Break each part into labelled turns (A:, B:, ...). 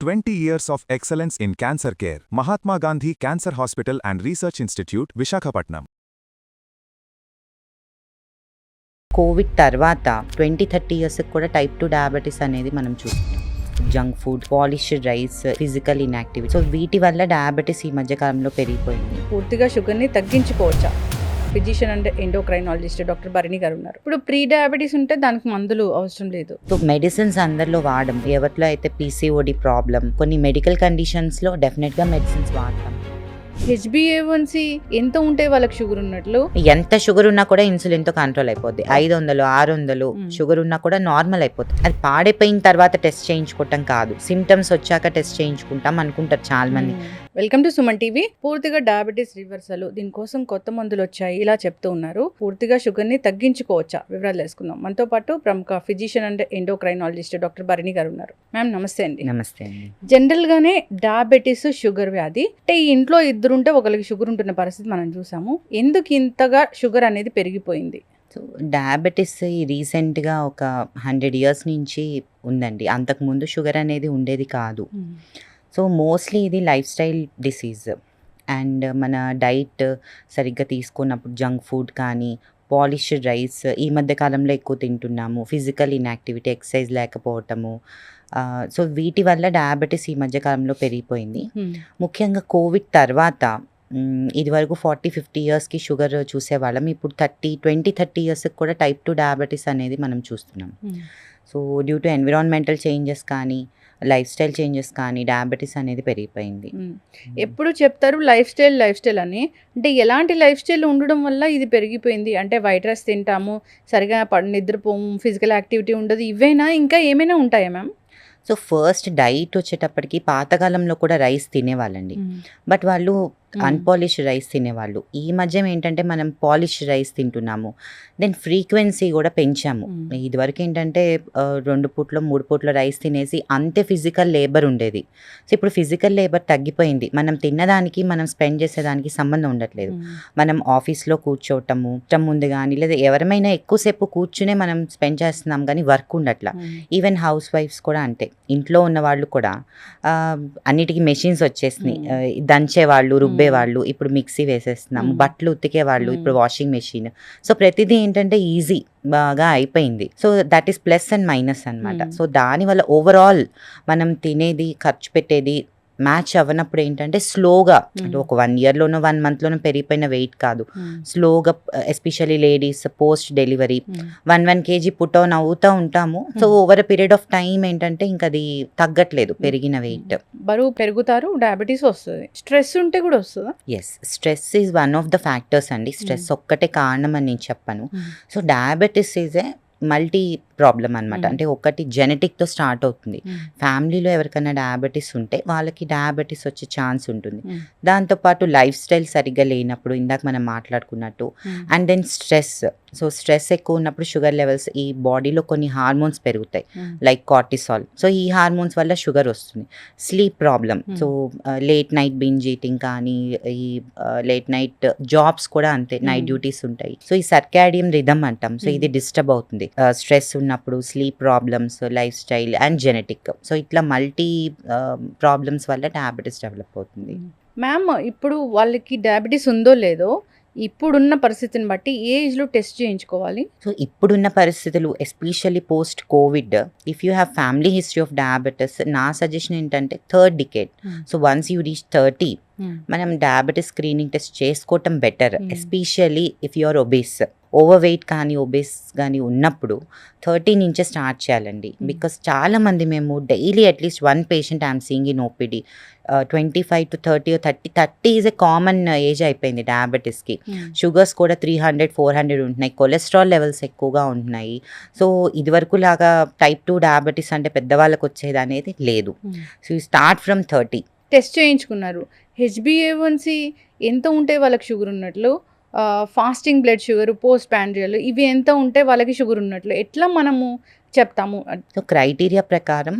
A: 20 years of excellence in cancer care. Mahatma Gandhi Cancer Hospital and Research Institute, Visakhapatnam.
B: Covid తర్వాత 20-30 years కూడా type 2 diabetes అనేది మనం చూస్తున్నాం. Junk food, polished rice, physical inactivity, so వీటి వల్ల diabetes ఈ మధ్య కాలంలో పెరిగిపోయింది.
C: పూర్తిగా షుగర్ని తగ్గించుకోవచ్చా? Physician and endocrinologist doctor Bharani గారు ఉన్నారు. ఇప్పుడు ప్రీ డయాబెటీస్ ఉంటే దానికి మందులు అవసరం లేదు.
B: సో మెడిసిన్స్ అందరిలో వాడడం, ఎవరిలో అయితే పీసీఓడి ప్రాబ్లం, కొన్ని మెడికల్ కండిషన్స్లో డెఫినెట్గా మెడిసిన్స్ వాడతాం.
C: HbA1c ఎంత ఉంటే వాళ్ళకి షుగర్ ఉన్నట్లు?
B: ఎంత షుగర్ ఉన్నా కూడా ఇన్సులిన్తో కంట్రోల్ అయిపోద్ది. 500, 600 షుగర్ ఉన్నా కూడా నార్మల్ అయిపోతుంది. అది పాడైపోయిన తర్వాత టెస్ట్ చేయించుకోవటం కాదు, సిమ్టమ్స్ వచ్చాక టెస్ట్ చేయించుకుంటాం అనుకుంటారు చాలా మంది.
C: Welcome to Suman TV. పూర్తిగా డయాబెటీస్ రివర్సల్, దీనికోసం కొత్త మందులు వచ్చాయి ఇలా చెప్తూ ఉన్నారు. పూర్తిగా షుగర్ ని తగ్గించుకోవచ్చా? వివరాలు తెలుసుకుందాం. మనతో పాటు ప్రముఖ physician and endocrinologist doctor Bharani గారు ఉన్నారు. మ్యామ్ నమస్తే అండి.
B: నమస్తే అండి.
C: జనరల్ గానే డయాబెటీస్, షుగర్ వ్యాధి అంటే ఈ ఇంట్లో ఇద్దరుంటే ఒకరికి షుగర్ ఉంటున్న పరిస్థితి మనం చూసాము. ఎందుకు ఇంతగా షుగర్ అనేది పెరిగిపోయింది?
B: సో డయాబెటీస్ రీసెంట్గా ఒక 100 ఇయర్స్ నుంచి ఉందండి. అంతకుముందు షుగర్ అనేది ఉండేది కాదు. సో మోస్ట్లీ ఇది లైఫ్ స్టైల్ డిసీజ్ అండ్ మన డైట్ సరిగ్గా తీసుకున్నప్పుడు జంక్ ఫుడ్ కానీ, పాలిష్డ్ రైస్ ఈ మధ్య కాలంలో ఎక్కువ తింటున్నాము, ఫిజికల్ ఇన్యాక్టివిటీ, ఎక్సర్సైజ్ లేకపోవటము, సో వీటి వల్ల డయాబెటీస్ ఈ మధ్య కాలంలో పెరిగిపోయింది. ముఖ్యంగా కోవిడ్ తర్వాత ఇది వరకు 40-50 ఇయర్స్కి షుగర్ చూసేవాళ్ళం. ఇప్పుడు 20-30 ఇయర్స్కి కూడా టైప్ 2 డయాబెటీస్ అనేది మనం చూస్తున్నాం. So due to environmental changes కానీ, లైఫ్ స్టైల్ చేంజెస్ కానీ డయాబెటీస్ అనేది పెరిగిపోయింది.
C: ఎప్పుడు చెప్తారు లైఫ్ స్టైల్ అని, అంటే ఎలాంటి లైఫ్ స్టైల్ ఉండడం వల్ల ఇది పెరిగిపోయింది? అంటే వైట్ రైస్ తింటాము, సరిగా నిద్రపోము, ఫిజికల్ యాక్టివిటీ ఉండదు, ఇవేనా ఇంకా ఏమైనా ఉంటాయా మ్యామ్?
B: సో ఫస్ట్ డైట్ వచ్చేటప్పటికి పాతకాలంలో కూడా రైస్ తినేవాళ్ళండి, బట్ వాళ్ళు అన్పాలిష్డ్ రైస్ తినేవాళ్ళు. ఈ మధ్య ఏంటంటే మనం పాలిష్డ్ రైస్ తింటున్నాము. దెన్ ఫ్రీక్వెన్సీ కూడా పెంచాము. ఇదివరకు ఏంటంటే 2 పూట్లో 3 పూట్లో రైస్ తినేసి అంతే ఫిజికల్ లేబర్ ఉండేది. సో ఇప్పుడు ఫిజికల్ లేబర్ తగ్గిపోయింది. మనం తిన్నదానికి మనం స్పెండ్ చేసేదానికి సంబంధం ఉండట్లేదు. మనం ఆఫీస్లో కూర్చోవటము, ఇష్టం ముందు కానీ, లేదా ఎవరైనా ఎక్కువసేపు కూర్చునే మనం స్పెండ్ చేస్తున్నాం కానీ వర్క్ ఉండట్లా. ఈవెన్ హౌస్ వైఫ్స్ కూడా అంతే. ఇంట్లో ఉన్న వాళ్ళు కూడా అన్నిటికీ మెషిన్స్ వచ్చేసినాయి. దంచేవాళ్ళు, రుబ్బేవాళ్ళు, ఇప్పుడు మిక్సీ వేసేస్తున్నాము. బట్టలు ఉతికేవాళ్ళు, ఇప్పుడు వాషింగ్ మెషిన్. సో ప్రతిదీ ఏంటంటే ఈజీ బాగా అయిపోయింది. So that is plus and minus అనమాట. సో దానివల్ల ఓవరాల్ మనం తినేది, ఖర్చు పెట్టేది మ్యాచ్ అవ్వనప్పుడు ఏంటంటే స్లోగా, అంటే ఒక 1 ఇయర్లోనో 1 మంత్లోనో పెరిగిపోయిన వెయిట్ కాదు, స్లోగా, especially ladies post delivery 1 kg put on అవుతూ ఉంటాము. So over a period of time ఏంటంటే ఇంకా అది తగ్గట్లేదు పెరిగిన వెయిట్.
C: బరువు పెరుగుతారు, డయాబెటీస్ వస్తుంది. స్ట్రెస్ ఉంటే కూడా వస్తుందా?
B: Yes, stress is one of the factors అండి. స్ట్రెస్ ఒక్కటే కారణం అని నేను చెప్పను. So diabetes is a multi problem అనమాట. అంటే ఒకటి జెనెటిక్తో స్టార్ట్ అవుతుంది. ఫ్యామిలీలో ఎవరికైనా డయాబెటీస్ ఉంటే వాళ్ళకి డయాబెటీస్ వచ్చే ఛాన్స్ ఉంటుంది. దాంతోపాటు లైఫ్ స్టైల్ సరిగ్గా లేనప్పుడు, ఇందాక మనం మాట్లాడుకున్నట్టు, and then stress. So stress ఎక్కువ ఉన్నప్పుడు షుగర్ లెవెల్స్, ఈ బాడీలో కొన్ని హార్మోన్స్ పెరుగుతాయి లైక్ కార్టిసాల్. సో ఈ హార్మోన్స్ వల్ల షుగర్ వస్తుంది. Sleep problem, so late night binge eating కానీ, ఈ లేట్ నైట్ జాబ్స్ కూడా అంతే, నైట్ డ్యూటీస్ ఉంటాయి. సో ఈ సర్కాడియం రిథమ్ అంటాం. సో ఇది డిస్టర్బ్ అవుతుంది స్ట్రెస్ ఉన్నప్పుడు. Sleep problems, life style and genetic. So ఇట్లా మల్టీ ప్రాబ్లమ్స్ వల్ల డయాబెటీస్ డెవలప్ అవుతుంది.
C: మ్యామ్ ఇప్పుడు వాళ్ళకి డయాబెటీస్ ఉందో లేదో ఇప్పుడున్న పరిస్థితిని బట్టి ఏ ఏజ్లో టెస్ట్ చేయించుకోవాలి?
B: సో ఇప్పుడున్న పరిస్థితులు, especially post covid, if you have family history of diabetes, నా సజెషన్ ఏంటంటే 3rd decade. So once you reach 30 మనం డయాబెటీస్ స్క్రీనింగ్ టెస్ట్ చేసుకోవటం better. Especially if you are obese, over weight కానీ ఒబేస్ కానీ ఉన్నప్పుడు 30 నుంచే స్టార్ట్ చేయాలండి. బికాస్ చాలామంది మేము daily at least 1 patient I'm seeing in OPD 25 to 30 or 30 is a common age అయిపోయింది డయాబెటీస్కి. షుగర్స్ కూడా 300-400 ఉంటున్నాయి, కొలెస్ట్రాల్ లెవెల్స్ ఎక్కువగా ఉంటున్నాయి. సో ఇదివరకు లాగా టైప్ 2 డయాబెటీస్ అంటే పెద్దవాళ్ళకి వచ్చేది అనేది లేదు. So you start from 30.
C: Test చేయించుకున్నారు. HbA1c ఎంత ఉంటే వాళ్ళకి షుగర్ ఉన్నట్లు, ఫాస్టింగ్ బ్లడ్ షుగర్, పోస్ట్ ప్యాండ్రియల్, ఇవి ఎంత ఉంటే వాళ్ళకి షుగర్ ఉన్నట్లు ఎట్లా మనము చెప్తాము?
B: సో క్రైటీరియా ప్రకారం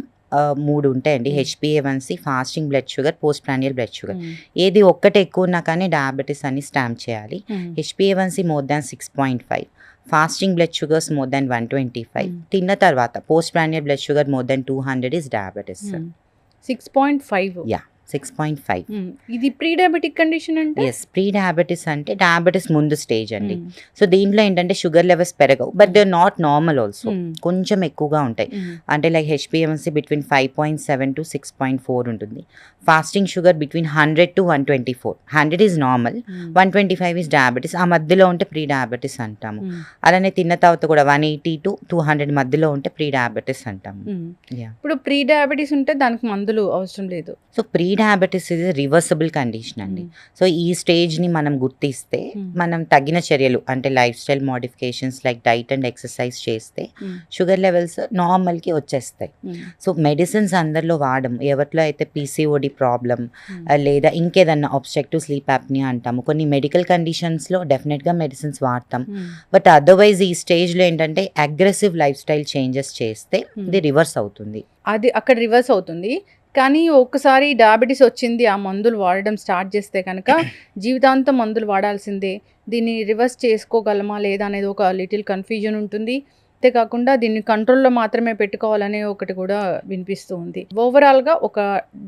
B: 3 ఉంటాయండి. HbA1c, fasting blood sugar, post prandial blood sugar. ఏది ఒక్కటే ఎక్కువ ఉన్నా కానీ డయాబెటీస్ అని స్టాంప్ చేయాలి. HbA1c more than 6.5, fasting blood sugars more than 125, తిన్న తర్వాత post prandial blood sugar more than 200 is diabetes.
C: 6.5.
B: Yeah 6.5.
C: ఇది ప్రీ డయాబెటిక్ కండిషన్ అంటే
B: ఎస్, ప్రీ డయాబెటీస్ అంటే డయాబెటీస్ ముందు స్టేజ్ అండి. సో దీంట్లో ఏంటంటే షుగర్ లెవెల్స్ పెరగవు, but they are not normal also, కొంచెం ఎక్కువగా ఉంటాయి. అంటే లైక్ హెచ్పిఎంసీ బిట్వీన్ 5.7 to 6.4 ఉంటుంది. Fasting sugar between 100 to 124. 100 is normal, 125 is diabetes. ఆ మధ్యలో ఉంటే ప్రీ డయాబెటీస్ అంటాము. అలానే తిన్న తర్వాత కూడా 180 to 200 మధ్యలో ఉంటే ప్రీ డయాబెటీస్ అంటాము. Yeah.
C: ఇప్పుడు ప్రీ డయాబెటీస్ ఉంటే దానికి మందులు అవసరం లేదు.
B: సో ప్రీ డయాబెటీస్ ఇది రివర్సబుల్ కండిషన్ అండి. సో ఈ స్టేజ్ని మనం గుర్తిస్తే మనం తగిన చర్యలు అంటే life style modifications like diet and exercise చేస్తే షుగర్ లెవెల్స్ నార్మల్కి వచ్చేస్తాయి. సో మెడిసిన్స్ అందరిలో వాడము. ఎవరిలో అయితే పీసీఓడి ప్రాబ్లం లేదా ఇంకేదన్నా ఆబ్స్ట్రక్టివ్ స్లీప్ యాప్నియా అంటాము, కొన్ని మెడికల్ కండిషన్స్లో డెఫినెట్గా మెడిసిన్స్ వాడతాం. బట్ అదర్వైజ్ ఈ స్టేజ్లో ఏంటంటే అగ్రెసివ్ లైఫ్ స్టైల్ చేంజెస్ చేస్తే ఇది రివర్స్ అవుతుంది.
C: అది అక్కడ రివర్స్ అవుతుంది. కానీ ఒక్కసారి డయాబెటీస్ వచ్చింది, ఆ మందులు వాడడం స్టార్ట్ చేస్తే కనుక జీవితాంతం మందులు వాడాల్సిందే. దీన్ని రివర్స్ చేసుకోగలమా లేదా అనేది ఒక లిటిల్ కన్ఫ్యూజన్ ఉంటుంది. అంతేకాకుండా దీన్ని కంట్రోల్లో మాత్రమే పెట్టుకోవాలనే ఒకటి కూడా వినిపిస్తూ ఉంది. ఓవరాల్గా ఒక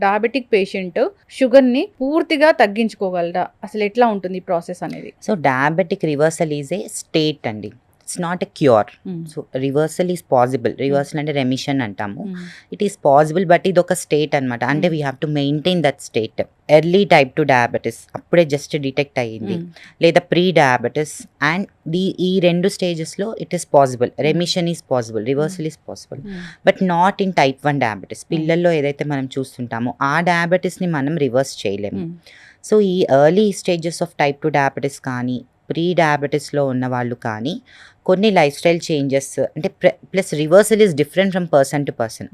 C: డయాబెటిక్ పేషెంట్ షుగర్ని పూర్తిగా తగ్గించుకోగలరా? అసలు ఎట్లా ఉంటుంది ఈ ప్రాసెస్ అనేది?
B: So diabetic reversal is a state అండి, it's not a cure. So reversal is possible. Reversal అంటే రెమిషన్ అంటాము. ఇట్ ఈస్ పాసిబుల్, బట్ ఇది ఒక స్టేట్ అనమాట. అంటే we have to maintain that state. Early type 2 diabetes అప్పుడే just detect అయ్యింది, లేదా ప్రీ డయాబెటీస్ అండ్ ఈ 2 స్టేజెస్లో it is possible. Remission is possible, reversal is possible, but not in type 1 diabetes. పిల్లల్లో ఏదైతే మనం చూస్తుంటామో ఆ డయాబెటీస్ని మనం రివర్స్ చేయలేము. సో ఈ early stages of type 2 diabetes కానీ ప్రీ డయాబెటీస్లో ఉన్న వాళ్ళు కానీ కొన్ని లైఫ్ స్టైల్ చేంజెస్ అంటే plus reversal is different from person to person.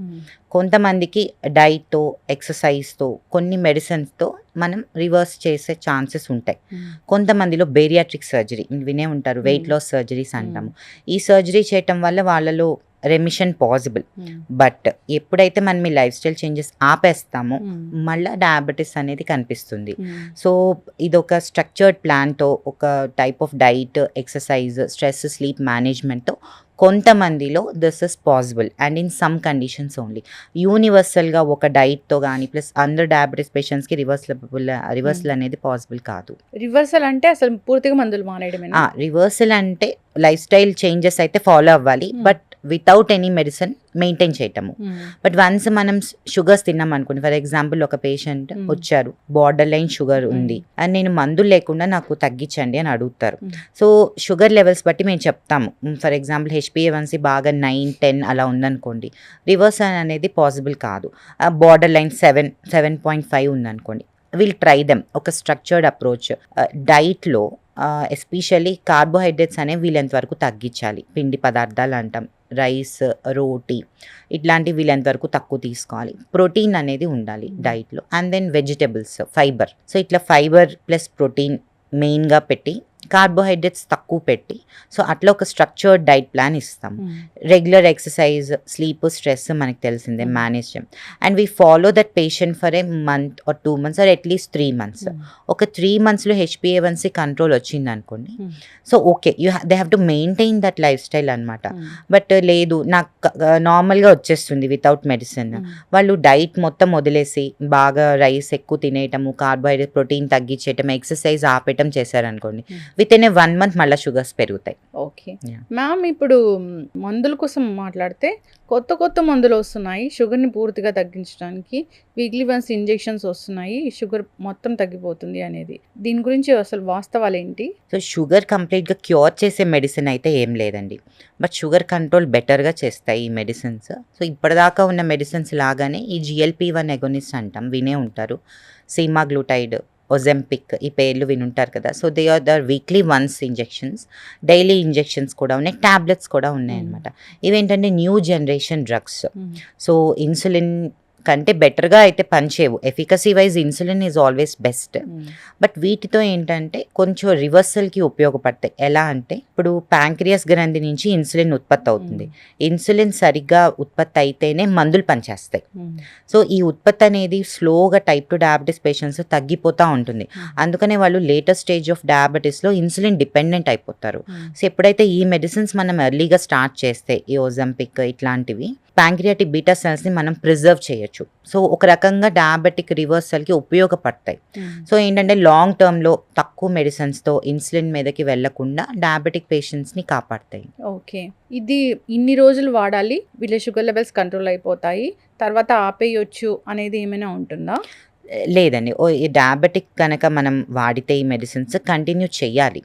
B: కొంతమందికి డైట్తో ఎక్సర్సైజ్తో కొన్ని మెడిసిన్స్తో మనం రివర్స్ చేసే ఛాన్సెస్ ఉంటాయి. కొంతమందిలో బేరియాట్రిక్ సర్జరీ వినే ఉంటారు, వెయిట్ లాస్ సర్జరీస్ అంటాము. ఈ సర్జరీ చేయటం వల్ల వాళ్ళలో రెమిషన్ పాసిబుల్. బట్ ఎప్పుడైతే మనం ఈ లైఫ్ స్టైల్ చేంజెస్ ఆపేస్తామో మళ్ళీ డయాబెటీస్ అనేది కనిపిస్తుంది. సో ఇది ఒక స్ట్రక్చర్డ్ ప్లాన్తో, ఒక type of diet, exercise, stress, sleep మేనేజ్మెంట్తో కొంతమందిలో this is possible and in some conditions only. యూనివర్సల్గా ఒక డైట్తో కానీ ప్లస్ అందరు డయాబెటీస్ పేషెంట్స్కి రివర్సల్ అనేది పాసిబుల్ కాదు.
C: రివర్సల్ అంటే అసలు పూర్తిగా మందులు మానేయడమే.
B: రివర్సల్ అంటే లైఫ్ స్టైల్ చేంజెస్ అయితే ఫాలో అవ్వాలి, but without any medicine maintain చేయటము. బట్ వన్స్ మనం షుగర్స్ తిన్నాం అనుకోండి, ఫర్ ఎగ్జాంపుల్ ఒక పేషెంట్ వచ్చారు, బార్డర్ లైన్ షుగర్ ఉంది అండ్ నేను మందులు లేకుండా నాకు తగ్గించండి అని అడుగుతారు. సో షుగర్ లెవెల్స్ బట్టి మేము చెప్తాము. ఫర్ ఎగ్జాంపుల్ హెచ్పిఏవన్సీ బాగా 9, 10 అలా ఉందనుకోండి, రివర్స్ అనేది పాసిబుల్ కాదు. బార్డర్ లైన్ 7.5 ఉందనుకోండి, విల్ ట్రై దెమ్. ఒక స్ట్రక్చర్డ్ అప్రోచ్ డైట్లో ఎస్పెషల్లీ కార్బోహైడ్రేట్స్ అనేవి వీలెంత వరకు తగ్గించాలి. పిండి పదార్థాలు అంటాం, రైస్, రోటీ ఇట్లాంటివి వీలెంత వరకు తక్కువ తీసుకోవాలి. ప్రోటీన్ అనేది ఉండాలి డైట్లో, and then vegetables, fibre. So ఇట్లా ఫైబర్ ప్లస్ ప్రోటీన్ మెయిన్గా పెట్టి కార్బోహైడ్రేట్స్ తక్కువ పెట్టి, సో అట్లా ఒక స్ట్రక్చర్డ్ డైట్ ప్లాన్ ఇస్తాం. రెగ్యులర్ ఎక్సర్సైజ్, స్లీప్, స్ట్రెస్ మనకి తెలిసిందే మేనేజ్ చేయం. And we follow that patient for a month or 2 months or at least 3 months. ఒక 3 monthsలో హెచ్పిఏవన్సీ కంట్రోల్ వచ్చింది అనుకోండి, so okay they have to maintain that lifestyle అనమాట. బట్ లేదు నాకు నార్మల్గా వచ్చేస్తుంది వితౌట్ మెడిసిన్, వాళ్ళు డైట్ మొత్తం వదిలేసి బాగా రైస్ ఎక్కువ తినేయటము, కార్బోహైడ్రేట్, ప్రోటీన్ తగ్గించేయటం, ఎక్సర్సైజ్ ఆపేయటం చేశారనుకోండి, విత్ ఇన్ ఏ 1 month మళ్ళీ షుగర్స్ పెరుగుతాయి.
C: ఓకే మ్యామ్, ఇప్పుడు మందుల కోసం మాట్లాడితే కొత్త మందులు వస్తున్నాయి షుగర్ని పూర్తిగా తగ్గించడానికి. వీక్లీ వన్స్ ఇంజెక్షన్స్ వస్తున్నాయి, షుగర్ మొత్తం తగ్గిపోతుంది అనేది. దీని గురించి అసలు వాస్తవాలు ఏంటి?
B: సో షుగర్ కంప్లీట్గా క్యూర్ చేసే మెడిసిన్ అయితే ఏం లేదండి, బట్ షుగర్ కంట్రోల్ బెటర్గా చేస్తాయి ఈ మెడిసిన్స్. సో ఇప్పటిదాకా ఉన్న మెడిసిన్స్ లాగానే ఈ GLP-1 ఎగోనిస్ట్ అంటాం, వినే ఉంటారు, సీమాగ్లూటైడ్, ఒజెంపిక్, ఈ పేర్లు వినుంటారు కదా. So they are the weekly once injections, daily injections కూడా ఉన్నాయి, ట్యాబ్లెట్స్ కూడా ఉన్నాయి అనమాట. ఇవేంటంటే new generation drugs. So insulin కంటే బెటర్గా అయితే పనిచేయవు. Efficacy wise insulin is always best, but వీటితో ఏంటంటే కొంచెం రివర్సల్కి ఉపయోగపడతాయి. ఎలా అంటే ఇప్పుడు ప్యాంక్రియాస్ గ్రంథి నుంచి ఇన్సులిన్ ఉత్పత్తి అవుతుంది, ఇన్సులిన్ సరిగ్గా ఉత్పత్తి అయితేనే మందులు పనిచేస్తాయి. సో ఈ ఉత్పత్తి అనేది స్లోగా టైప్ 2 డయాబెటీస్ పేషెంట్స్ తగ్గిపోతూ ఉంటుంది. అందుకనే వాళ్ళు లేటెస్ట్ స్టేజ్ ఆఫ్ డయాబెటీస్లో ఇన్సులిన్ డిపెండెంట్ అయిపోతారు. సో ఎప్పుడైతే ఈ మెడిసిన్స్ మనం ఎర్లీగా స్టార్ట్ చేస్తే, ఈ ఒజెంపిక్ ఇట్లాంటివి ప్యాంక్రియాటిక్ బీటా సెల్స్ని మనం ప్రిజర్వ్ చేయొచ్చు. సో ఒక రకంగా డయాబెటిక్ రివర్సల్కి ఉపయోగపడతాయి. సో ఏంటంటే లాంగ్ టర్మ్లో తక్కువ మెడిసిన్స్తో ఇన్సులిన్ మీదకి వెళ్లకుండా డయాబెటిక్ పేషెంట్స్ని కాపాడతాయి.
C: ఓకే. ఇది ఇన్ని రోజులు వాడాలి, వీళ్ళ షుగర్ లెవెల్స్ కంట్రోల్ అయిపోతాయి, తర్వాత ఆపేయొచ్చు అనేది ఏమైనా ఉంటుందా?
B: లేదండి. ఈ డయాబెటిక్ కనుక మనం వాడితే ఈ మెడిసిన్స్ కంటిన్యూ చేయాలి,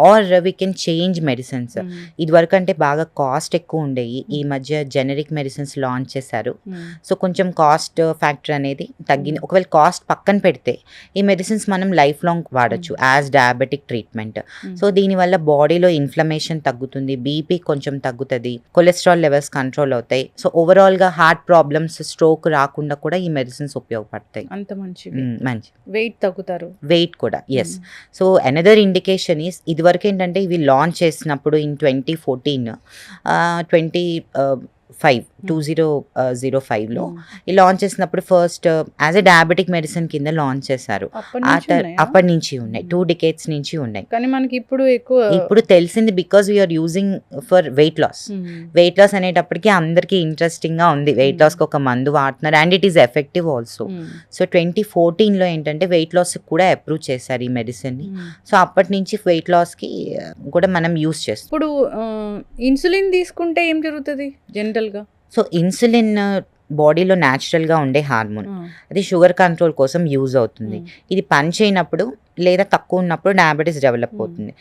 B: or we can change medicines. ఇదివరకు అంటే బాగా కాస్ట్ ఎక్కువ ఉండేవి, ఈ మధ్య జెనరిక్ మెడిసిన్స్ లాంచ్ చేశారు. సో కొంచెం కాస్ట్ ఫ్యాక్టర్ అనేది తగ్గింది. ఒకవేళ కాస్ట్ పక్కన పెడితే ఈ మెడిసిన్స్ మనం లైఫ్ లాంగ్ వాడచ్చు యాజ్ డయాబెటిక్ ట్రీట్మెంట్. సో దీనివల్ల బాడీలో ఇన్ఫ్లమేషన్ తగ్గుతుంది, బీపీ కొంచెం తగ్గుతుంది, కొలెస్ట్రాల్ లెవెల్స్ కంట్రోల్ అవుతాయి. సో ఓవరాల్గా హార్ట్ ప్రాబ్లమ్స్, స్ట్రోక్ రాకుండా కూడా ఈ మెడిసిన్స్ ఉపయోగపడతాయి.
C: అంత మంచిది.
B: మంచి
C: వెయిట్ తగ్గుతారు.
B: వెయిట్ కూడా yes. So another indication is ఇదివరకు ఏంటంటే ఇవి లాంచ్ చేసినప్పుడు ఇన్ 2014 2005లో ఈ లాంచ్ చేసినప్పుడు first as a diabetic medicine కింద లాంచ్ చేశారు. అప్పటి నుంచి ఉన్నాయి, 2 decades నుంచి ఉన్నాయి.
C: కానీ మనకి ఇప్పుడు ఎక్కువ
B: ఇప్పుడు తెలిసింది because we're using for weight loss. Weight loss అనేటప్పటికి అందరికీ ఇంట్రెస్టింగ్ గా ఉంది, వెయిట్ లాస్ కి ఒక మందు వాడుతున్నారు and it is effective also. So 2014లో ఏంటంటే వెయిట్ లాస్ కూడా అప్రూవ్ చేశారు ఈ మెడిసిన్ ని. సో అప్పటి నుంచి వెయిట్ లాస్ కి కూడా మనం యూస్ చేస్తాం.
C: ఇప్పుడు ఇన్సులిన్ తీసుకుంటే ఏం జరుగుతుంది జనరల్ గా?
B: సో ఇన్సులిన్ బాడీలో న్యాచురల్గా ఉండే హార్మోన్, అది షుగర్ కంట్రోల్ కోసం యూజ్ అవుతుంది. ఇది పని చేయనప్పుడు లేదా తక్కువ ఉన్నప్పుడు డయాబెటీస్ డెవలప్ అవుతుంది.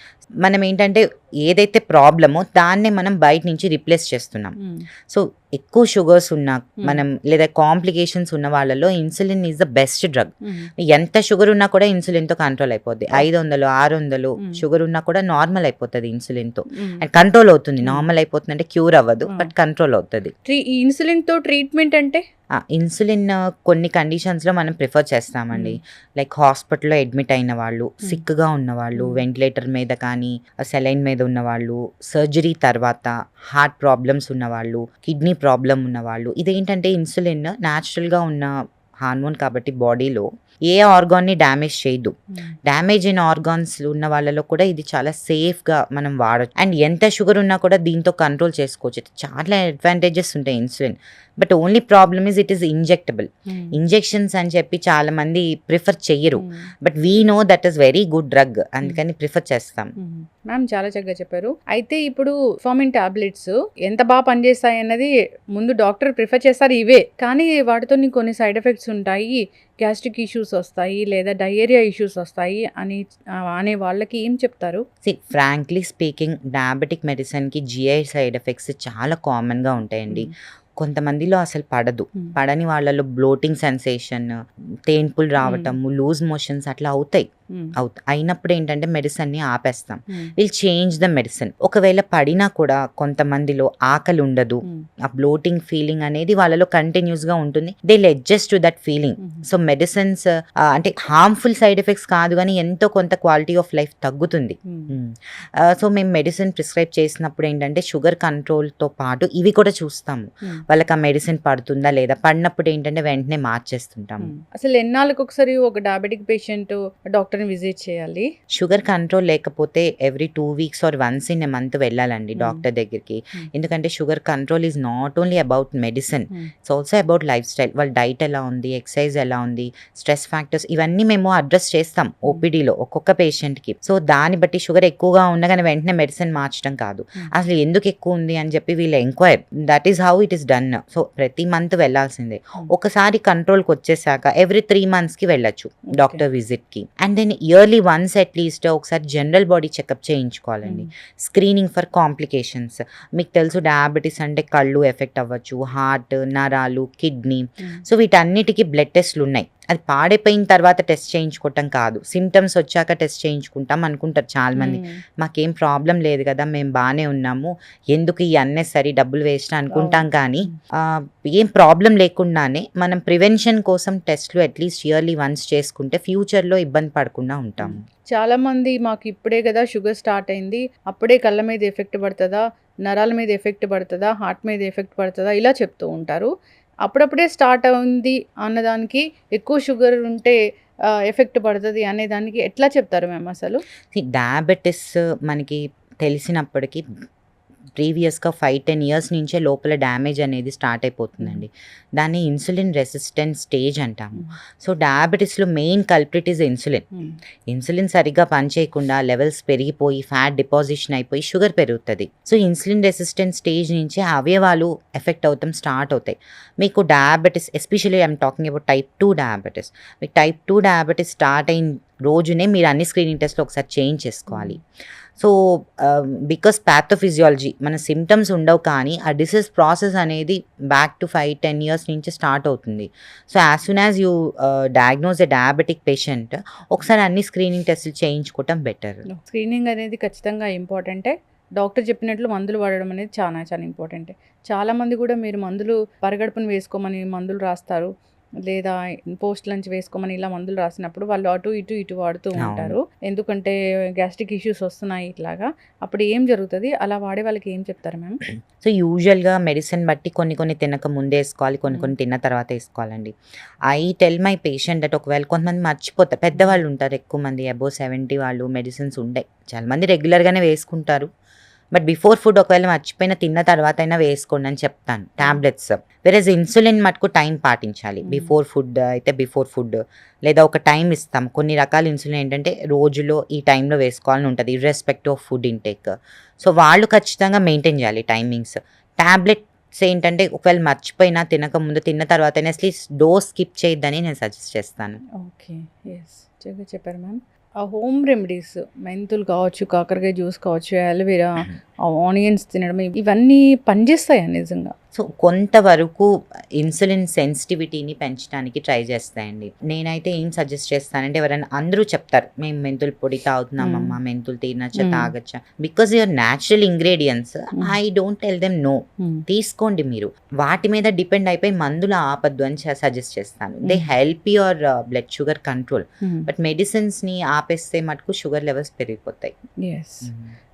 B: మనం ఏంటంటే ఏదైతే ప్రాబ్లమో దాన్నే మనం బయట నుంచి రిప్లేస్ చేస్తున్నాం. సో ఎక్కువ షుగర్స్ ఉన్న మనం లేదా కాంప్లికేషన్స్ ఉన్న వాళ్ళలో insulin is the best drug. ఎంత షుగర్ ఉన్నా కూడా ఇన్సులిన్తో కంట్రోల్ అయిపోద్ది. 500 600 షుగర్ ఉన్నా కూడా నార్మల్ అయిపోతుంది ఇన్సులిన్తో, అండ్ కంట్రోల్ అవుతుంది. నార్మల్ అయిపోతుంది అంటే క్యూర్ అవ్వదు, బట్ కంట్రోల్ అవుతుంది.
C: ఇన్సులిన్తో ట్రీట్మెంట్ అంటే
B: ఇన్సులిన్ కొన్ని కండిషన్స్లో మనం ప్రిఫర్ చేస్తామండి. లైక్ హాస్పిటల్లో అడ్మిట్ అయిన వాళ్ళు, సిక్గా ఉన్నవాళ్ళు, వెంటిలేటర్ మీద కానీ సెలైన్ మీద ఉన్నవాళ్ళు, సర్జరీ తర్వాత హార్ట్ ప్రాబ్లమ్స్ ఉన్నవాళ్ళు, కిడ్నీ ప్రాబ్లం ఉన్నవాళ్ళు. ఇదేంటంటే ఇన్సులిన్ న్యాచురల్గా ఉన్న హార్మోన్ కాబట్టి బాడీలో ఏ ఆర్గాన్ని డ్యామేజ్ చేయదు. డ్యామేజ్ అయిన ఆర్గాన్స్ ఉన్న వాళ్ళలో కూడా ఇది చాలా సేఫ్గా మనం వాడచ్చు. అండ్ ఎంత షుగర్ ఉన్నా కూడా దీంతో కంట్రోల్ చేసుకోవచ్చు. చాలా అడ్వాంటేజెస్ ఉంటాయి insulin. But only problem is it is injectable. Injections అని చెప్పి చాలా మంది ప్రిఫర్ చెయ్యరు, but we know that is very good drug, అందుకని ప్రిఫర్ చేస్తాం.
C: మ్యామ్ చాలా చక్కగా చెప్పారు. అయితే ఇప్పుడు ఫార్మిన్ టాబ్లెట్స్ ఎంత బాగా పనిచేస్తాయి అన్నది ముందు డాక్టర్ ప్రిఫర్ చేస్తారు ఇవే, కానీ వాటితో కొన్ని సైడ్ ఎఫెక్ట్స్ ఉంటాయి, గ్యాస్ట్రిక్ ఇష్యూస్ వస్తాయి లేదా డయేరియా ఇష్యూస్ వస్తాయి అనే వాళ్ళకి ఏం చెప్తారు?
B: ఫ్రాంక్లీ స్పీకింగ్ డయాబెటిక్ మెడిసిన్కి జిఐ సైడ్ ఎఫెక్ట్స్ చాలా కామన్గా ఉంటాయండి. కొంతమందిలో అసలు పడని వాళ్ళలో బ్లోటింగ్ సెన్సేషన్, తేన్పులు రావటము, లూజ్ మోషన్స్ అట్లా అవుతాయి. అయినప్పుడు ఏంటంటే మెడిసిన్ని ఆపేస్తాం. Will change the medicine. ఒకవేళ పడినా కూడా కొంతమందిలో ఆకలి ఉండదు, ఆ బ్లోటింగ్ ఫీలింగ్ అనేది వాళ్ళలో కంటిన్యూస్గా ఉంటుంది. They will adjust to that feeling. So medicines అంటే హార్మ్ఫుల్ సైడ్ ఎఫెక్ట్స్ కాదు, కానీ ఎంతో కొంత క్వాలిటీ ఆఫ్ లైఫ్ తగ్గుతుంది. సో మేము మెడిసిన్ ప్రిస్క్రైబ్ చేసినప్పుడు ఏంటంటే షుగర్ కంట్రోల్తో పాటు ఇవి కూడా చూస్తాము. వాళ్ళకి ఆ మెడిసిన్ పడుతుందా లేదా, పడినప్పుడు ఏంటంటే వెంటనే మార్చేస్తుంటాము.
C: అసలు ఎన్నాళ్ళకి ఒకసారి ఒక డయాబెటిక్ పేషెంట్ డాక్టర్ విజిట్ చేయాలి?
B: షుగర్ కంట్రోల్ లేకపోతే every 2 weeks or once in a month వెళ్ళాలండి డాక్టర్ దగ్గరికి. ఎందుకంటే sugar control is not only about medicine, it's also about lifestyle. వాళ్ళ డైట్ ఎలా ఉంది, ఎక్సర్సైజ్ ఎలా ఉంది, స్ట్రెస్ ఫ్యాక్టర్స్, ఇవన్నీ మేము అడ్రస్ చేస్తాం ఓపీడీలో ఒక్కొక్క పేషెంట్కి. సో దాన్ని బట్టి షుగర్ ఎక్కువగా ఉన్నా కానీ వెంటనే మెడిసిన్ మార్చడం కాదు, అసలు ఎందుకు ఎక్కువ ఉంది అని చెప్పి వీళ్ళు enquire. That is how it is done. So ప్రతి మంత్ వెళ్ళాల్సిందే. ఒకసారి కంట్రోల్కి వచ్చేసాక ఎవ్రీ 3 monthsకి వెళ్ళచ్చు డాక్టర్ విజిట్కి. And then yearly once at least ఒకసారి జనరల్ బాడీ చెకప్ చేయించుకోవాలండి, స్క్రీనింగ్ ఫర్ కాంప్లికేషన్స్. మీకు తెలుసు డయాబెటీస్ అంటే కళ్ళు ఎఫెక్ట్ అవ్వచ్చు, హార్ట్, నరాలు, కిడ్నీ. సో వీటన్నిటికీ బ్లడ్ టెస్ట్లు ఉన్నాయి. అది పాడైపోయిన తర్వాత టెస్ట్ చేయించుకోవటం కాదు, సిమ్టమ్స్ వచ్చాక టెస్ట్ చేయించుకుంటాం అనుకుంటారు చాలా మంది. మాకేం ప్రాబ్లం లేదు కదా, మేము బాగానే ఉన్నాము, ఎందుకు ఈ అన్నెసరీ డబ్బులు వేస్ట్ అనుకుంటాం. కానీ ఏం ప్రాబ్లం లేకుండానే మనం ప్రివెన్షన్ కోసం టెస్ట్లు అట్లీస్ట్ ఇయర్లీ వన్స్ చేసుకుంటే ఫ్యూచర్లో ఇబ్బంది పడకుండా ఉంటాము.
C: చాలా మంది మాకు ఇప్పుడే కదా షుగర్ స్టార్ట్ అయింది, అప్పుడే కళ్ళ మీద ఎఫెక్ట్ పడుతుందా, నరాల మీద ఎఫెక్ట్ పడుతుందా, హార్ట్ మీద ఎఫెక్ట్ పడుతుందా, ఇలా చెప్తూ ఉంటారు. అప్పుడప్పుడే స్టార్ట్ అయింది అన్నదానికి ఎక్కువ షుగర్ ఉంటే ఎఫెక్ట్ పడుతుంది అనేదానికి ఎట్లా చెప్తారు మేము? అసలు
B: డయాబెటీస్ మనకి తెలిసినప్పటికీ ప్రీవియస్‌గా 5-10 ఇయర్స్ నుంచే లోపల డ్యామేజ్ అనేది స్టార్ట్ అయిపోతుందండి. దాన్ని ఇన్సులిన్ రెసిస్టెంట్ స్టేజ్ అంటాము. సో, డయాబెటిస్‌లో main culprit is insulin. Insulin సరిగ్గా పనిచేయకుండా లెవెల్స్ పెరిగిపోయి ఫ్యాట్ డిపాజిషన్ అయిపోయి షుగర్ పెరుగుతది. సో, ఇన్సులిన్ రెసిస్టెంట్ స్టేజ్ నుంచే అవయవాలు ఎఫెక్ట్ అవ్వటం స్టార్ట్ అవుతాయి. మీకు diabetes especially I'm talking about type 2 diabetes. మీకు టైప్ 2 డయాబెటిస్ స్టార్ట్ అయిన రోజునే మీరు అన్ని స్క్రీనింగ్ టెస్ట్‌లు ఒకసారి చేయించేసుకోవాలి. సో, బికాస్ ప్యాథోఫిజియాలజీ మన సిమ్టమ్స్ ఉండవు కానీ ఆ డిసీజ్ ప్రాసెస్ అనేది బ్యాక్ టు 5-10 ఇయర్స్ నుంచి స్టార్ట్ అవుతుంది. So, as soon as you diagnose a diabetic patient ఒకసారి అన్ని స్క్రీనింగ్ టెస్టులు చేయించుకోవటం బెటర్.
C: స్క్రీనింగ్ అనేది ఖచ్చితంగా ఇంపార్టెంటే. డాక్టర్ చెప్పినట్లు మందులు వాడడం అనేది చాలా చాలా ఇంపార్టెంటే. చాలామంది కూడా మీరు మందులు పరగడుపున వేసుకోమని మందులు రాస్తారు, లేదా పోస్ట్ లంచ్ వేసుకోమని ఇలా మందులు రాసినప్పుడు వాళ్ళు అటు ఇటు వాడుతూ ఉంటారు. ఎందుకంటే గ్యాస్ట్రిక్ ఇష్యూస్ వస్తున్నాయి ఇట్లాగా. అప్పుడు ఏం జరుగుతుంది? అలా వాడే వాళ్ళకి ఏం చెప్తారు మ్యామ్?
B: సో, యూజువల్‌గా మెడిసిన్ బట్టి కొన్ని తినక ముందే వేసుకోవాలి, కొన్ని తిన్న తర్వాత వేసుకోవాలండి. I tell my patient that ఒకవేళ కొంతమంది మర్చిపోతారు, పెద్దవాళ్ళు ఉంటారు ఎక్కువ మంది అబోవ్ 70 వాళ్ళు మెడిసిన్స్ ఉంటాయి. చాలామంది రెగ్యులర్‌గానే వేసుకుంటారు. బట్ బిఫోర్ ఫుడ్ ఒకవేళ మర్చిపోయిన తిన్న తర్వాత అయినా వేసుకోండి అని చెప్తాను టాబ్లెట్స్. వెరస్ ఇన్సులిన్ మటుకు టైం పాటించాలి. బిఫోర్ ఫుడ్ అయితే బిఫోర్ ఫుడ్, లేదా ఒక టైం ఇస్తాం. కొన్ని రకాల ఇన్సులిన్ ఏంటంటే రోజులో ఈ టైంలో వేసుకోవాలని ఉంటుంది irrespective of food intake. So, వాళ్ళు ఖచ్చితంగా మెయింటైన్ చేయాలి టైమింగ్స్. టాబ్లెట్స్ ఏంటంటే ఒకవేళ మర్చిపోయినా తినకముందు తిన్న తర్వాత అయినా అట్లీస్ట్ డోస్ స్కిప్ చేయొద్దని నేను సజెస్ట్ చేస్తాను.
C: ఓకే, ఎస్, చెప్పారు మ్యామ్. ఆ హోమ్ రెమెడీస్ మెంతులు కావచ్చు, కాకరకాయ జ్యూస్ కావచ్చు, అలోవెరా, ఆనియన్స్ తినడం ఇవన్నీ పనిచేస్తాయా నిజంగా?
B: సో, కొంతవరకు ఇన్సులిన్ సెన్సిటివిటీని పెంచడానికి ట్రై చేస్తాయండి. నేనైతే ఏం సజెస్ట్ చేస్తానంటే ఎవరైనా అందరూ చెప్తారు మేము మెంతుల పొడి తాగుతున్నామమ్మా, మెంతులు తినచ్చా, తాగచ్చా. Because your natural ingredients, I don't tell them no. తీసుకోండి మీరు. వాటి మీద డిపెండ్ అయిపోయి మందులు ఆపద్దు అని సజెస్ట్ చేస్తాను. They help your blood sugar control. But మెడిసిన్స్ని ఆపేస్తే మటుకు షుగర్ లెవెల్స్ పెరిగిపోతాయి.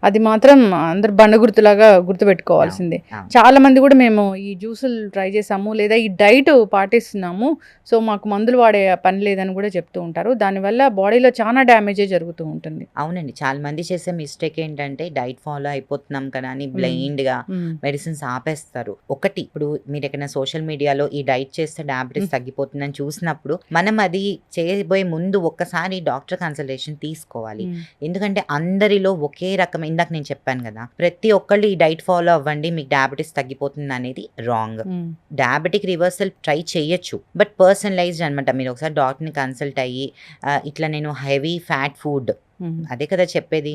C: అది మాత్రం అందరు బండ గుర్తులాగా గుర్తుపెట్టుకోవాల్సిందే. చాలా మంది కూడా మేము ఈ జ్యూసులు ట్రై చేసాము, లేదా ఈ డైట్ పాటిస్తున్నాము, సో మాకు మందులు వాడే పని లేదని కూడా చెప్తూ ఉంటారు. దానివల్ల బాడీలో చాలా డ్యామేజే జరుగుతూ ఉంటుంది.
B: అవునండి, చాలా మంది చేసే మిస్టేక్ ఏంటంటే డైట్ ఫాలో అయిపోతున్నాం కదా అని బ్లైండ్గా మెడిసిన్స్ ఆపేస్తారు. ఒకటి, ఇప్పుడు మీరు ఎక్కడైనా సోషల్ మీడియాలో ఈ డైట్ చేస్తే డయాబెటీస్ తగ్గిపోతుందని చూసినప్పుడు మనం అది చేయబోయే ముందు ఒక్కసారి డాక్టర్ కన్సల్టేషన్ తీసుకోవాలి. ఎందుకంటే అందరిలో ఒకే రకమైన, ఇందాక నేను చెప్పాను కదా, ప్రతి ఒక్కళ్ళు ఈ డైట్ ఫాలో అవ్వండి మీకు డయాబెటీస్ తగ్గిపోతుంది అనేది రాంగ్. డయాబెటిక్ రివర్సల్ ట్రై చేయొచ్చు, బట్ పర్సనలైజ్డ్ అనమాట. మీరు ఒకసారి డాక్టర్ని కన్సల్ట్ అయ్యి ఇట్లా నేను హెవీ ఫ్యాట్ ఫుడ్, అదే కదా చెప్పేది,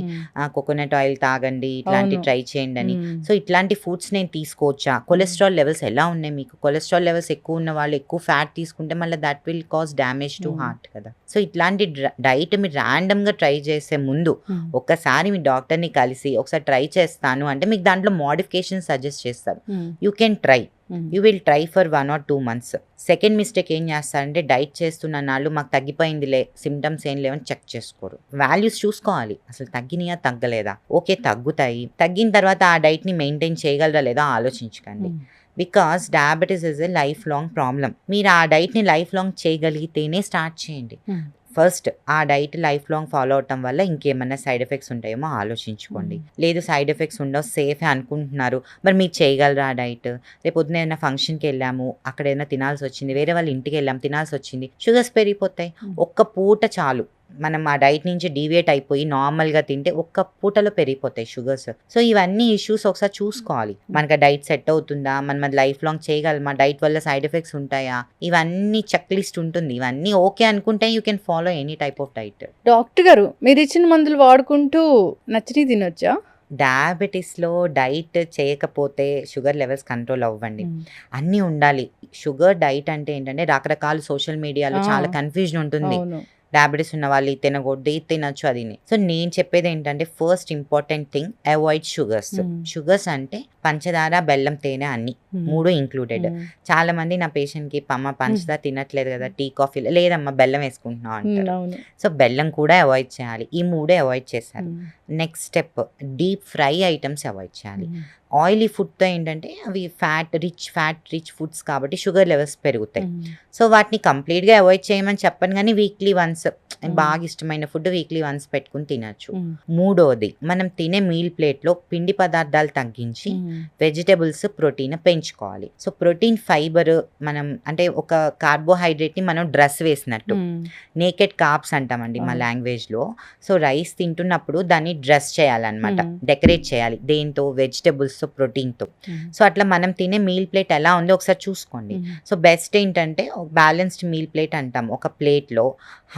B: కోకోనట్ ఆయిల్ తాగండి, ఇట్లాంటి ట్రై చేయండి అని. సో, ఇట్లాంటి ఫుడ్స్ నేను తీసుకోవచ్చా? కొలెస్ట్రాల్ లెవెల్స్ ఎలా ఉన్నాయి మీకు? కొలెస్ట్రాల్ లెవెల్స్ ఎక్కువ ఉన్న వాళ్ళు ఎక్కువ ఫ్యాట్ తీసుకుంటే మళ్ళీ that will cause damage to heart కదా. సో, ఇట్లాంటి డైట్ మీరు ర్యాండమ్గా ట్రై చేసే ముందు ఒక్కసారి మీ డాక్టర్ని కలిసి ఒకసారి ట్రై చేస్తాను అంటే మీకు దాంట్లో మోడిఫికేషన్ సజెస్ట్ చేస్తారు. You can try. You will try for 1 or 2 months. Second mistake ఏం చేస్తారంటే డైట్ చేస్తున్న నాళ్ళు మాకు తగ్గిపోయిందిలే, సిమ్టమ్స్ ఏం లేవని చెక్ చేసుకోరు. వాల్యూస్ చూసుకోవాలి, అసలు తగ్గినాయా తగ్గలేదా. ఓకే, తగ్గుతాయి. తగ్గిన తర్వాత ఆ డైట్ని మెయింటైన్ చేయగలరా లేదా ఆలోచించకండి. Because diabetes is a life long problem. మీరు ఆ డైట్ని లైఫ్ లాంగ్ చేయగలిగితేనే స్టార్ట్ చేయండి. ఫస్ట్ ఆ డైట్ లైఫ్ లాంగ్ ఫాలో అవటం వల్ల ఇంకేమన్నా సైడ్ ఎఫెక్ట్స్ ఉంటాయేమో ఆలోచించుకోండి. లేదు సైడ్ ఎఫెక్ట్స్ ఉండవు, సేఫే అనుకుంటున్నారు, మరి మీరు చేయగలరా ఆ డైట్? రేపు పొద్దున ఏదైనా ఫంక్షన్కి వెళ్ళాము, అక్కడ ఏదైనా తినాల్సి వచ్చింది, వేరే వాళ్ళ ఇంటికి వెళ్ళాము, తినాల్సి వచ్చింది, షుగర్స్ పెరిగిపోతాయి. ఒక్క పూట చాలు, మనం ఆ డైట్ నుంచి డీవియేట్ అయిపోయి నార్మల్గా తింటే ఒక్క పూటలో పెరిగిపోతాయి షుగర్స్. సో, ఇవన్నీ ఇష్యూస్ ఒకసారి చూసుకోవాలి. మనకు డైట్ సెట్ అవుతుందా, మనం అది లైఫ్ లాంగ్ చేయగలమా, డైట్ వల్ల సైడ్ ఎఫెక్ట్స్ ఉంటాయా, ఇవన్నీ చెక్ లిస్ట్ ఉంటుంది. ఇవన్నీ ఓకే అనుకుంటే you can follow any type of diet.
C: Doctor గారు, మీరు ఇచ్చిన మందులు వాడుకుంటూ నచ్చిని తినొచ్చా?
B: డయాబెటీస్లో డైట్ చేయకపోతే షుగర్ లెవెల్స్ కంట్రోల్ అవ్వండి. అన్నీ ఉండాలి. షుగర్ డైట్ అంటే ఏంటంటే రకరకాల సోషల్ మీడియాలో చాలా కన్ఫ్యూజన్ ఉంటుంది. డయాబెటీస్ ఉన్న వాళ్ళు ఇది తినకూడదు, ఇది తినొచ్చు, అది. సో, నేను చెప్పేది ఏంటంటే first important thing, avoid sugars. Sugars అంటే పంచదార, బెల్లం, తేనె అన్ని 3 ఇంక్లూడెడ్. చాలా మంది నా పేషెంట్కి పంచదార తినట్లేదు కదా, టీ కాఫీ లేదమ్మా బెల్లం వేసుకుంటున్నాం అంటారు. సో, బెల్లం కూడా అవాయిడ్ చేయాలి. ఈ 3 అవాయిడ్ చేశారు. Next step, deep fry items avoid చేయాలి. ఆయిలీ ఫుడ్తో ఏంటంటే అవి ఫ్యాట్ రిచ్ ఫుడ్స్ కాబట్టి షుగర్ లెవెల్స్ పెరుగుతాయి. సో, వాటిని కంప్లీట్గా అవాయిడ్ చేయమని చెప్పను కానీ వీక్లీ వన్స్ బాగా ఇష్టమైన ఫుడ్ వీక్లీ వన్స్ పెట్టుకుని తినచ్చు. మూడోది, మనం తినే మీల్ ప్లేట్లో పిండి పదార్థాలు తగ్గించి వెజిటబుల్స్, ప్రోటీన్ పెంచుకోవాలి. సో ప్రోటీన్, ఫైబర్, మనం అంటే ఒక కార్బోహైడ్రేట్ ని మనం డ్రెస్ వేసినట్టు, నేకెడ్ కార్బ్స్ అంటామండి మా లాంగ్వేజ్ లో. సో రైస్ తింటున్నప్పుడు దాన్ని డ్రెస్ చేయాలన్నమాట, డెకరేట్ చేయాలి. దేంతో? వెజిటబుల్స్ తో, ప్రోటీన్ తో. సో అట్లా మనం తినే మీల్ ప్లేట్ ఎలా ఉందో ఒకసారి చూసుకోండి. సో బెస్ట్ ఏంటంటే బ్యాలెన్స్డ్ మీల్ ప్లేట్ అంటాం. ఒక ప్లేట్లో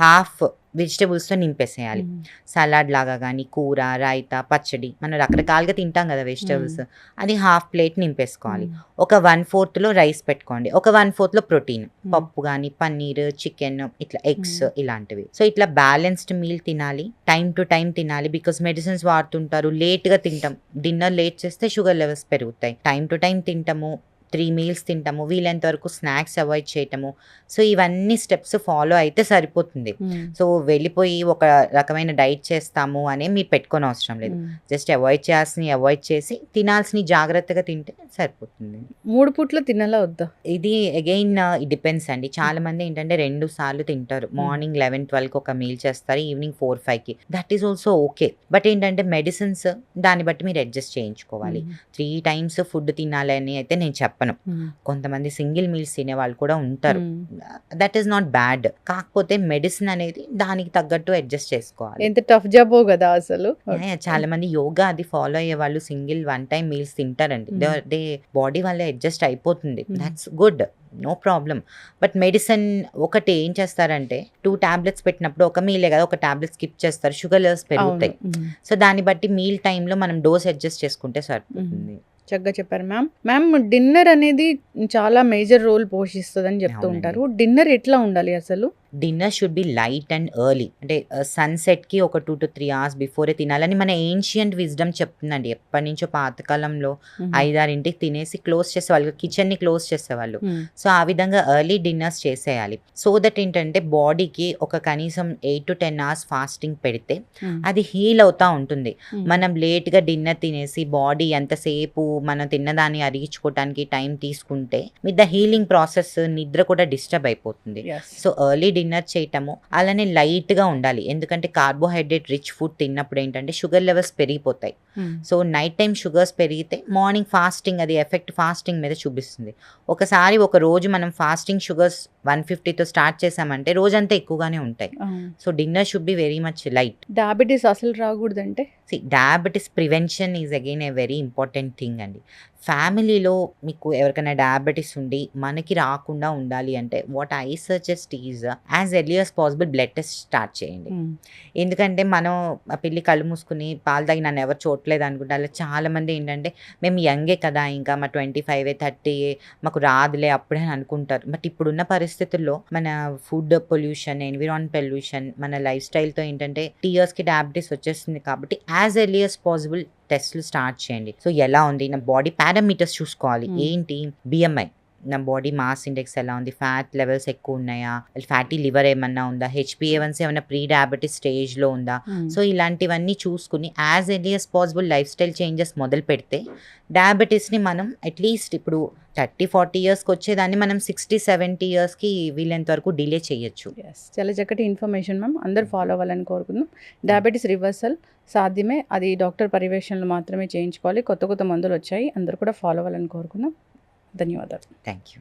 B: హాఫ్ వెజిటబుల్స్తో నింపేసేయాలి. సలాడ్ లాగా కానీ, కూర, రైతా, పచ్చడి, మనం రకరకాలుగా తింటాం కదా వెజిటబుల్స్, అది హాఫ్ ప్లేట్ నింపేసుకోవాలి. ఒక 1/4లో రైస్ పెట్టుకోండి, ఒక 1/4లో ప్రోటీన్, పప్పు కానీ, పన్నీర్, చికెన్, ఇట్లా ఎగ్స్ ఇలాంటివి. సో ఇట్లా బ్యాలెన్స్డ్ మీల్ తినాలి, టైం టు టైం తినాలి. బికాస్ మెడిసిన్స్ వాడుతుంటారు, లేట్గా తింటాం, డిన్నర్ లేట్ చేస్తే షుగర్ లెవెల్స్ పెరుగుతాయి. టైం టు టైం తింటాము, 3 మీల్స్ తింటాము, వీలైనంత వరకు స్నాక్స్ అవాయిడ్ చేయటము. సో ఇవన్నీ స్టెప్స్ ఫాలో అయితే సరిపోతుంది. సో వెళ్ళిపోయి ఒక రకమైన డైట్ చేస్తాము అని మీరు పెట్టుకోని అవసరం లేదు. జస్ట్ అవాయిడ్ చేయాల్సినవి అవాయిడ్ చేసి తినాల్సినవి జాగ్రత్తగా తింటే సరిపోతుంది.
C: 3 పూట్ల తినాలా వద్దా?
B: ఇది అగైన్ ఇట్ డిపెండ్స్ అండి. చాలా మంది ఏంటంటే 2 సార్లు తింటారు. మార్నింగ్ 11-12కి ఒక మీల్ చేస్తారు, ఈవినింగ్ 4-5కి. That is also okay. But ఏంటంటే మెడిసిన్స్ దాన్ని బట్టి మీరు అడ్జస్ట్ చేయించుకోవాలి. 3 టైమ్స్ ఫుడ్ తినాలని అయితే నేను చెప్పను. కొంతమంది సింగిల్ మీల్స్ తినే వాళ్ళు కూడా ఉంటారు. That is not bad. కాకపోతే మెడిసిన్ అనేది దానికి తగ్గట్టు అడ్జస్ట్ చేసుకోవాలి.
C: ఎంత టఫ్ జాబో కదా అసలు.
B: చాలా మంది యోగా అది ఫాలో అయ్యే వాళ్ళు సింగిల్ 1 టైం మీల్స్ తింటారండి. దే బాడీ వాళ్ళే అడ్జస్ట్ అయిపోతుంది. That's good, no problem. But medicine ఒకటి ఏం చేస్తారంటే 2 టాబ్లెట్స్ పెట్టినప్పుడు ఒక మీలే కదా, ఒక టాబ్లెట్ స్కిప్ చేస్తారు, షుగర్ లెవెల్స్ పెరుగుతాయి. సో దాన్ని బట్టి మీల్ టైంలో మనం డోస్ అడ్జస్ట్ చేసుకుంటే సరిపోతుంది.
C: చక్కగా చెప్పారు మ్యామ్. డిన్నర్ అనేది చాలా మేజర్ రోల్ పోషిస్తుందని చెప్తూ ఉంటారు. డిన్నర్ ఎట్లా ఉండాలి అసలు?
B: Dinner should be light and early. అంటే సన్సెట్కి ఒక 2 to 3 hours బిఫోరే తినాలని మన ఏన్షియంట్ విజ్డమ్ చెప్తుందండి. ఎప్పటి నుంచో పాతకాలంలో 5-6ంటికి తినేసి క్లోజ్ చేసేవాళ్ళు, కిచెన్ని క్లోజ్ చేసేవాళ్ళు. సో ఆ విధంగా ఎర్లీ డిన్నర్స్ చేసేయాలి. సో దట్ ఏంటంటే బాడీకి ఒక కనీసం 8 to 10 hours ఫాస్టింగ్ పెడితే అది హీల్ అవుతూ ఉంటుంది. మనం లేట్గా డిన్నర్ తినేసి బాడీ ఎంతసేపు మనం తిన్నదాన్ని అరిగించుకోవడానికి టైం తీసుకుంటే విత్ ద హీలింగ్ ప్రాసెస్ నిద్ర కూడా డిస్టర్బ్ అయిపోతుంది. సో ఎర్లీ డిన్నర్ చేయటము, అలానే లైట్ గా ఉండాలి. ఎందుకంటే కార్బోహైడ్రేట్ రిచ్ ఫుడ్ తిన్నప్పుడు ఏంటంటే షుగర్ లెవెల్స్ పెరిగిపోతాయి. సో నైట్ టైం షుగర్స్ పెరిగితే మార్నింగ్ ఫాస్టింగ్ అది ఎఫెక్ట్ ఫాస్టింగ్ మీద చూపిస్తుంది. ఒకసారి ఒక రోజు మనం ఫాస్టింగ్ షుగర్స్ 150తో స్టార్ట్ చేసామంటే రోజంతా ఎక్కువగానే ఉంటాయి. So dinner should be very much light.
C: Diabetes అసలు రాకూడదంటే?
B: Diabetes prevention is again a very important thing అండి. ఫ్యామిలీలో మీకు ఎవరికైనా డయాబెటీస్ ఉండి మనకి రాకుండా ఉండాలి అంటే what I suggest is as early as possible blood test start చేయండి. ఎందుకంటే మనం ఆ పిల్లి కళ్ళు మూసుకుని పాలు తాగి నన్ను ఎవరు చూడలేదు అనుకుంటే, అలా చాలామంది ఏంటంటే మేము యంగే కదా, ఇంకా మా 25, 30 మాకు రాదులే అప్పుడే అని అనుకుంటారు. బట్ ఇప్పుడున్న పరిస్థితుల్లో మన ఫుడ్ పొల్యూషన్, ఎన్విరాన్ పొల్యూషన్, మన లైఫ్ స్టైల్తో ఏంటంటే టీయర్స్కి డయాబెటీస్ వచ్చేస్తుంది. కాబట్టి యాజ్ ఎర్లీ యాజ్ పాసిబుల్ టెస్ట్లు స్టార్ట్ చేయండి. సో ఎలా ఉంది నా బాడీ పారామీటర్స్ చూసుకోవాలి. ఏంటి? BMI, నా బాడీ మాస్ ఇండెక్స్ ఎలా ఉంది, ఫ్యాట్ లెవెల్స్ ఎక్కువ ఉన్నాయా, ఫ్యాటీ లివర్ ఏమన్నా ఉందా, HbA1c ఏమైనా ప్రీ డయాబెటీస్ స్టేజ్లో ఉందా. సో ఇలాంటివన్నీ చూసుకుని as early as possible life style changes మొదలు పెడితే డయాబెటీస్ని మనం అట్లీస్ట్ ఇప్పుడు 30-40 ఇయర్స్కి వచ్చేదాన్ని మనం 60-70 ఇయర్స్కి వీలైనంత వరకు డిలే చేయొచ్చు.
C: చాలా చక్కటి ఇన్ఫర్మేషన్ మ్యామ్. అందరు ఫాలో అవ్వాలని కోరుకుందాం. డయాబెటీస్ రివర్సల్ సాధ్యమే, అది డాక్టర్ పర్యవేక్షణలో మాత్రమే చేయించుకోవాలి. కొత్త మందులు వచ్చాయి, అందరు కూడా ఫాలో అవ్వాలని కోరుకుందాం. ధన్యవాదాలు.
B: Thank you.